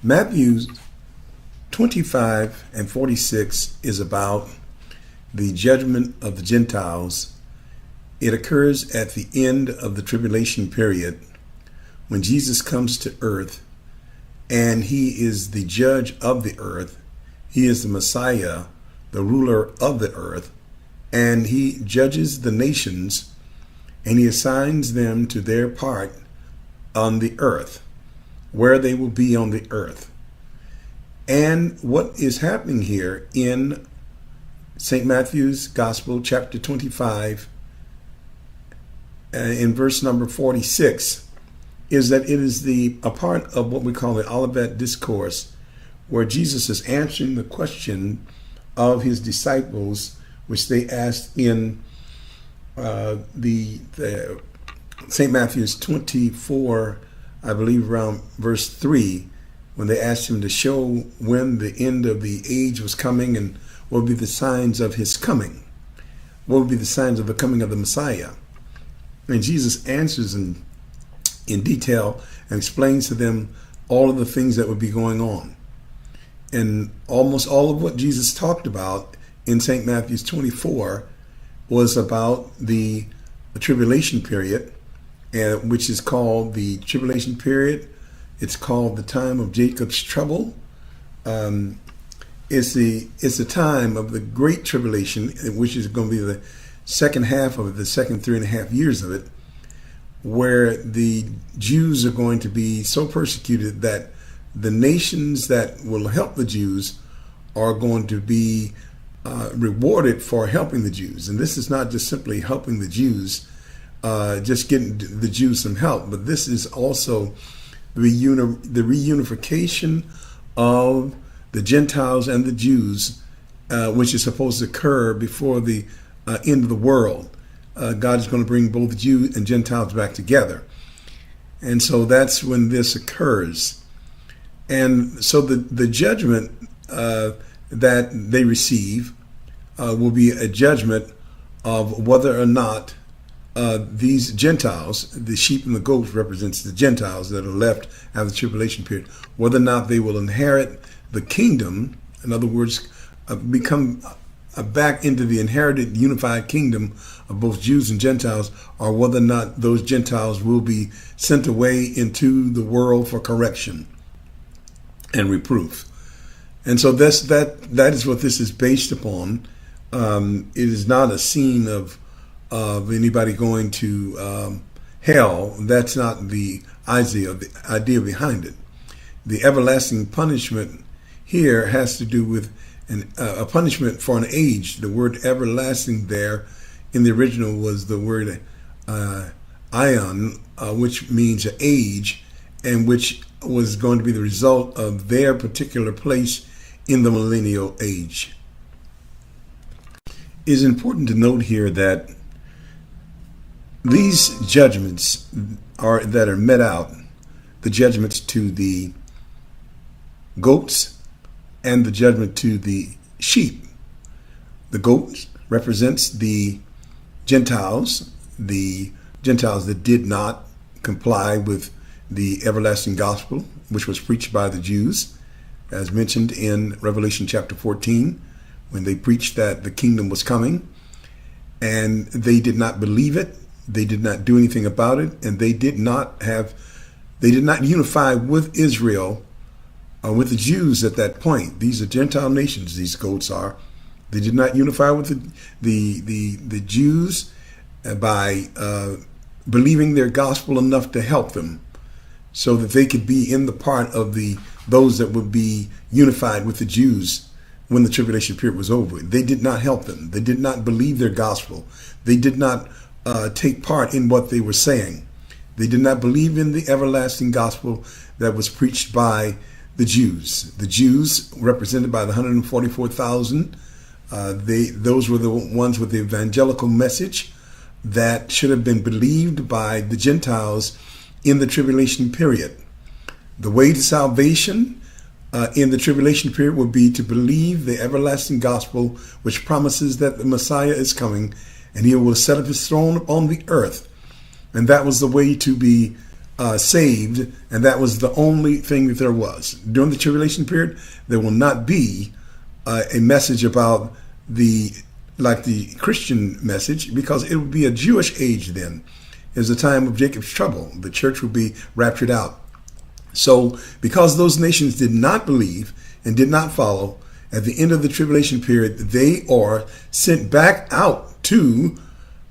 Matthew 25 and 46 is about the judgment of the Gentiles. It occurs at the end of the tribulation period when Jesus comes to earth, and he is the judge of the earth. He is the Messiah, the ruler of the earth, and he judges the nations, and he assigns them to their part on the earth, where they will be on the earth. And what is happening here in St. Matthew's Gospel, chapter 25, in verse number 46, is that it is a part of what we call the Olivet Discourse, where Jesus is answering the question of his disciples, which they asked in the St. Matthew's 24, I believe around verse 3, when they asked him to show when the end of the age was coming and what would be the signs of his coming. What would be the signs of the coming of the Messiah? And Jesus answers in detail and explains to them all of the things that would be going on. And almost all of what Jesus talked about in St. Matthew's 24 was about the tribulation period, which is called the tribulation period. It's called the time of Jacob's trouble. It's the time of the great tribulation, which is going to be the second half of it, the second 3.5 years of it, where the Jews are going to be so persecuted that the nations that will help the Jews are going to be rewarded for helping the Jews. And this is not just simply helping the Jews, just getting the Jews some help, but this is also the reunification of the Gentiles and the Jews, which is supposed to occur before the end of the world. God is going to bring both Jews and Gentiles back together. And so that's when this occurs. And so the judgment that they receive will be a judgment of whether or not these Gentiles, the sheep and the goats represents the Gentiles that are left after the tribulation period, whether or not they will inherit the kingdom, in other words, become back into the inherited unified kingdom of both Jews and Gentiles, or whether or not those Gentiles will be sent away into the world for correction and reproof. And so that is what this is based upon. It is not a scene of anybody going to hell. That's not the idea behind it. The everlasting punishment here has to do with a punishment for an age. The word everlasting there in the original was the word ion, which means an age, and which was going to be the result of their particular place in the millennial age. It is important to note here that these judgments that are met out, the judgments to the goats and the judgment to the sheep. The goat represents the Gentiles that did not comply with the everlasting gospel, which was preached by the Jews, as mentioned in Revelation chapter 14, when they preached that the kingdom was coming, and they did not believe it. They did not do anything about it, and they did not unify with Israel, with the Jews at that point. These are Gentile nations, these goats are. They did not unify with the Jews by believing their gospel enough to help them so that they could be in the part of those that would be unified with the Jews when the tribulation period was over. They did not help them. They did not believe their gospel. They did not take part in what they were saying. They did not believe in the everlasting gospel that was preached by the Jews. The Jews, represented by the 144,000, those were the ones with the evangelical message that should have been believed by the Gentiles in the tribulation period. The way to salvation in the tribulation period would be to believe the everlasting gospel, which promises that the Messiah is coming and he will set up his throne on the earth. And that was the way to be saved, and that was the only thing that there was. During the tribulation period, there will not be a message about like the Christian message, because it would be a Jewish age then. It's the time of Jacob's trouble. The church will be raptured out. So because those nations did not believe and did not follow, at the end of the tribulation period, they are sent back out to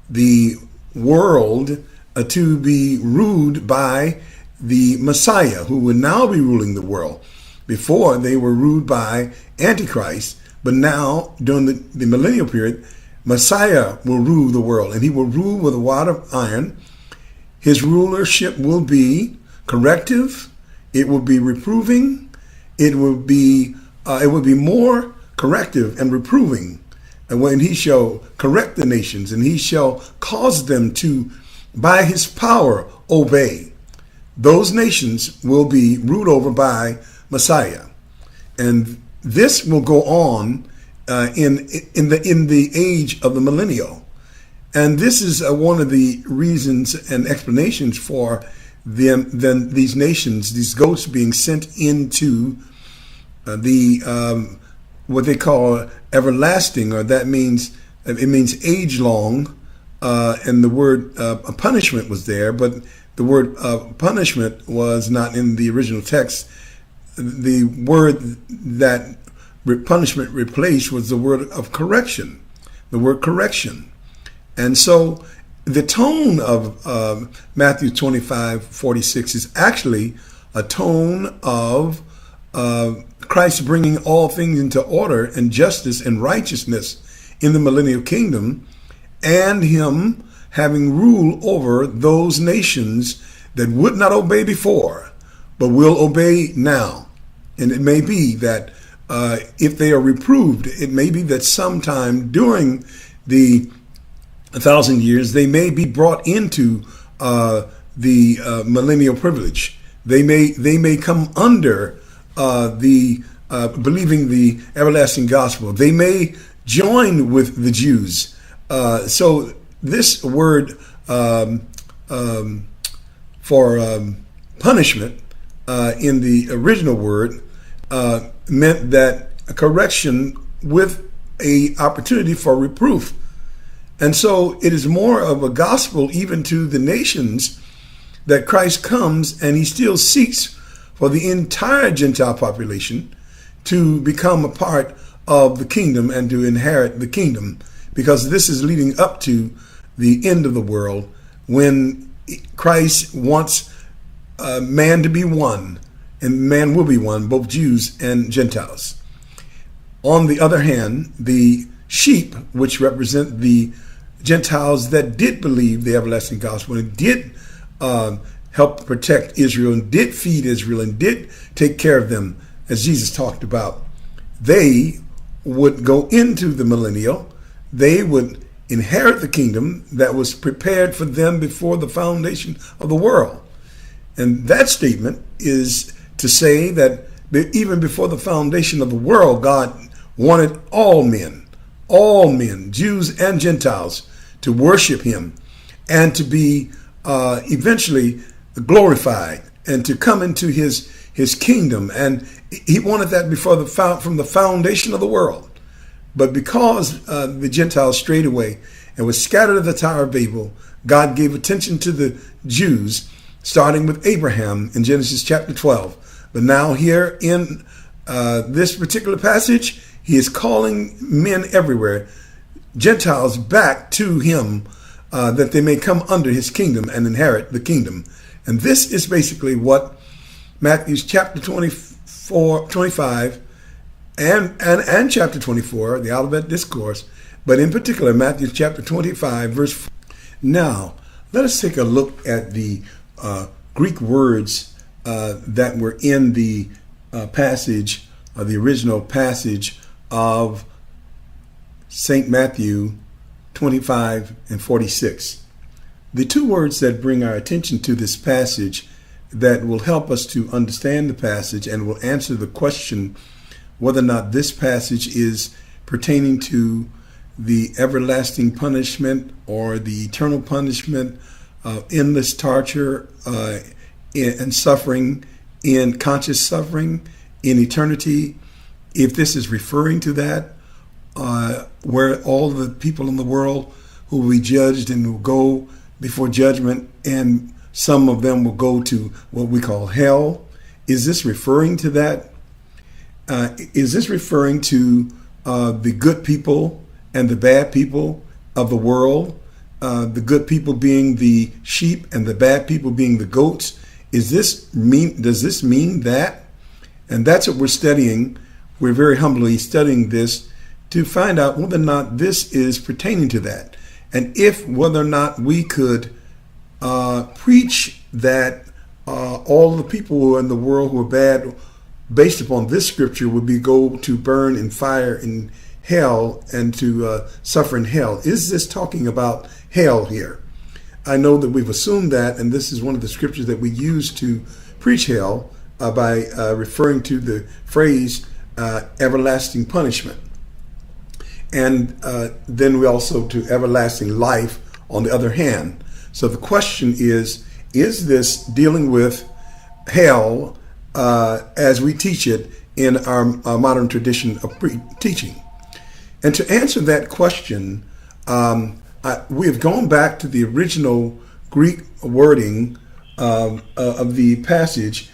the world to be ruled by the Messiah, who will now be ruling the world. Before, they were ruled by Antichrist, but now, during the millennial period, Messiah will rule the world, and he will rule with a rod of iron. His rulership will be corrective, it will be reproving, it will be more corrective and reproving. And when he shall correct the nations, and he shall cause them to, by his power, obey, those nations will be ruled over by Messiah. And this will go on in the age of the millennial. And this is one of the reasons and explanations for these nations, these goats being sent into what they call everlasting, or it means age long, and the word punishment was there, but the word punishment was not in the original text. The word that punishment replaced was the word of correction, the word correction. And so the tone of Matthew 25:46 is actually a tone of Christ bringing all things into order and justice and righteousness in the millennial kingdom, and him having rule over those nations that would not obey before, but will obey now. And it may be that if they are reproved, it may be that sometime during the 1,000 years, they may be brought into the millennial privilege. They may come under believing the everlasting gospel. They may join with the Jews. So this word for punishment in the original word meant that a correction with a opportunity for reproof. And so it is more of a gospel even to the nations that Christ comes, and he still seeks for the entire Gentile population to become a part of the kingdom and to inherit the kingdom, because this is leading up to the end of the world, when Christ wants man to be one, and man will be one, both Jews and Gentiles. On the other hand, the sheep, which represent the Gentiles that did believe the everlasting gospel and did help protect Israel and did feed Israel and did take care of them, as Jesus talked about, they would go into the millennial. They would inherit the kingdom that was prepared for them before the foundation of the world. And that statement is to say that even before the foundation of the world, God wanted all men, Jews and Gentiles, to worship him and to be eventually glorified and to come into his kingdom. And he wanted that from the foundation of the world. But because the Gentiles strayed away and were scattered at the Tower of Babel, God gave attention to the Jews, starting with Abraham in Genesis chapter 12. But now here in this particular passage, he is calling men everywhere, Gentiles, back to him, that they may come under his kingdom and inherit the kingdom. And this is basically what Matthew chapter 25 and chapter 24, the Olivet Discourse, but in particular Matthew chapter 25, verse 4. Now, let us take a look at the Greek words that were in the passage, the original passage of St. Matthew 25 and 46. The two words that bring our attention to this passage that will help us to understand the passage and will answer the question whether or not this passage is pertaining to the everlasting punishment or the eternal punishment, endless torture and suffering, in conscious suffering, in eternity, if this is referring to that, where all the people in the world who will be judged and will go before judgment, and some of them will go to what we call hell. Is this referring to that? Is this referring to the good people and the bad people of the world? The good people being the sheep and the bad people being the goats? Does this mean that? And that's what we're studying. We're very humbly studying this to find out whether or not this is pertaining to that. And whether or not we could preach that all the people in the world who are bad, based upon this scripture, would go to burn in fire in hell and to suffer in hell. Is this talking about hell here? I know that we've assumed that, and this is one of the scriptures that we use to preach hell by referring to the phrase everlasting punishment. And then we also to everlasting life on the other hand. So the question is this dealing with hell as we teach it in our modern tradition of teaching? And to answer that question, we have gone back to the original Greek wording of the passage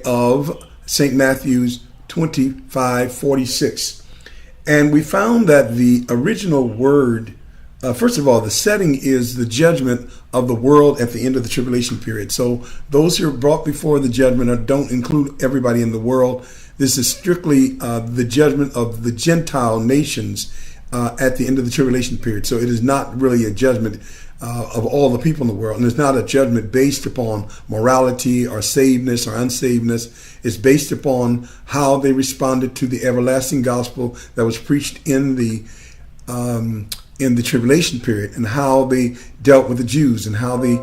of St. Matthew's 25:46. And we found that the original word, first of all, the setting is the judgment of the world at the end of the tribulation period. So those who are brought before the judgment don't include everybody in the world. This is strictly the judgment of the Gentile nations at the end of the tribulation period. So it is not really a judgment of all the people in the world. And it's not a judgment based upon morality or savedness or unsavedness. It's based upon how they responded to the everlasting gospel that was preached in the tribulation period, and how they dealt with the Jews, and how they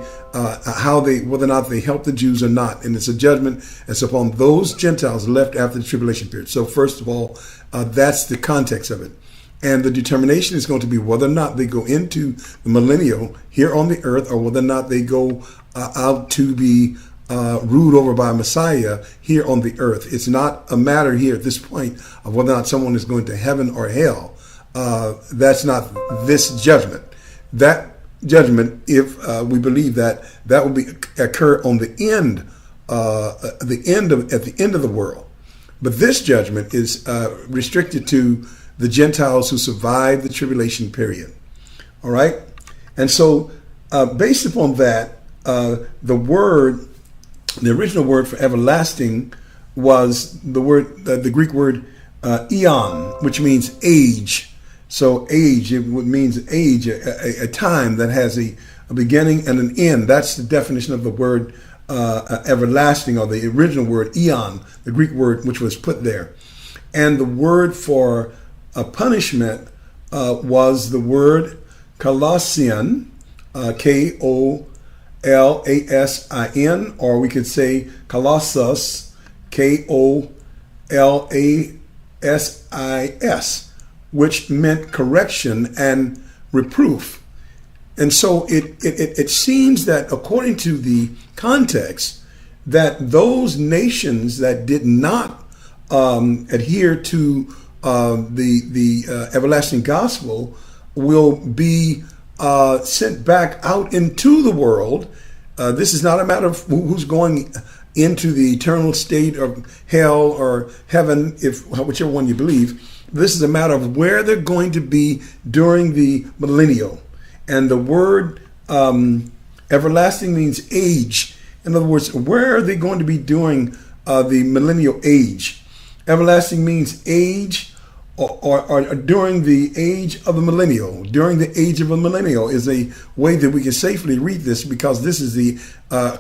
whether or not they helped the Jews or not. And it's a judgment that's upon those Gentiles left after the tribulation period. So first of all, that's the context of it. And the determination is going to be whether or not they go into the millennial here on the earth, or whether or not they go out to be ruled over by Messiah here on the earth. It's not a matter here at this point of whether or not someone is going to heaven or hell. That's not this judgment. That judgment, if we believe that will occur on the end at the end of the world. But this judgment is restricted to the Gentiles who survived the tribulation period. All right? And so based upon that, the original word for everlasting was the Greek word eon, which means age. So age, it means age, a time that has a beginning and an end. That's the definition of the word everlasting, or the original word eon, the Greek word which was put there. And the word for a punishment was the word Kolasin, Kolasin, or we could say Kolossus, Kolassis, which meant correction and reproof. And so it seems that according to the context, that those nations that did not adhere to the everlasting gospel will be sent back out into the world. This is not a matter of who's going into the eternal state of hell or heaven, whichever one you believe. This is a matter of where they're going to be during the millennial. And the word everlasting means age. In other words, where are they going to be during the millennial age? Everlasting means age, or during the age of the millennial. During the age of a millennial is a way that we can safely read this, because this is the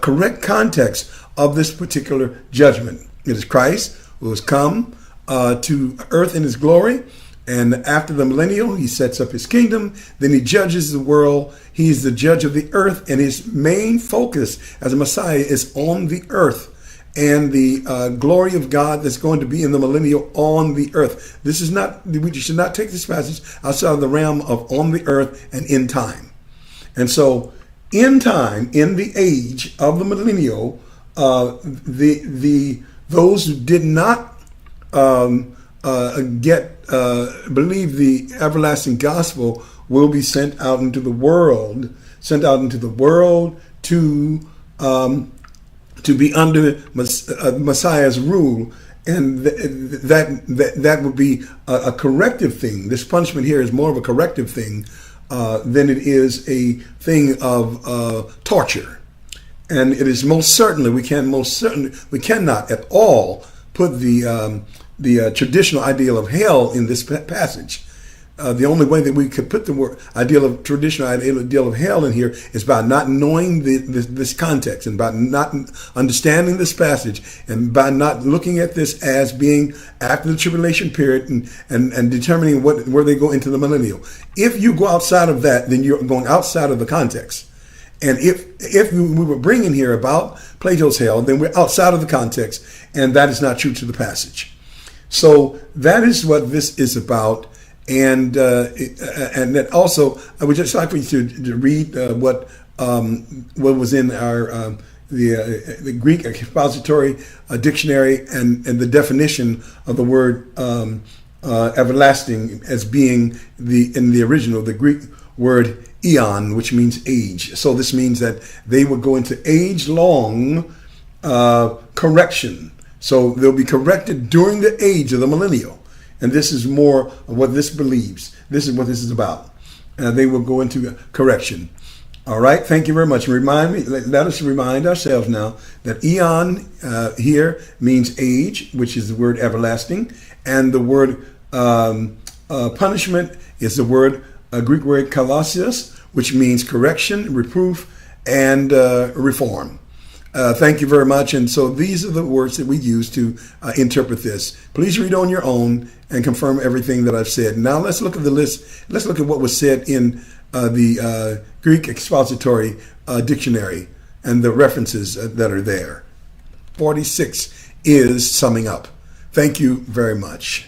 correct context of this particular judgment. It is Christ who has come to earth in his glory, and after the millennial, he sets up his kingdom. Then he judges the world. He is the judge of the earth, and his main focus as a Messiah is on the earth, and the glory of God that's going to be in the millennial on the earth. This is not, we should not take this passage outside of the realm of on the earth and in time. And so in time, in the age of the millennial, those who did not believe the everlasting gospel will be sent out into the world, to be under Messiah's rule, and that would be a corrective thing. This punishment here is more of a corrective thing than it is a thing of torture. And it is most certainly we cannot at all put the traditional ideal of hell in this passage. The only way that we could put the traditional ideal of hell in here is by not knowing this context, and by not understanding this passage, and by not looking at this as being after the tribulation period, and determining where they go into the millennial. If you go outside of that, then you're going outside of the context. And if we were bringing here about Plato's hell, then we're outside of the context, and that is not true to the passage. So that is what this is about. And that also, I would just like for you to read what was in our the Greek expository dictionary, and the definition of the word everlasting as being in the original, the Greek word eon, which means age. So this means that they would go into age-long correction. So they'll be corrected during the age of the millennial. And this is more of what this believes. This is what this is about. They will go into correction. All right. Thank you very much. Let us remind ourselves now that eon here means age, which is the word everlasting. And the word punishment is the Greek word kalasios, which means correction, reproof, and reform. Thank you very much. And so these are the words that we use to interpret this. Please read on your own and confirm everything that I've said. Now let's look at the list. Let's look at what was said in the Greek expository dictionary and the references that are there. 46 is summing up. Thank you very much.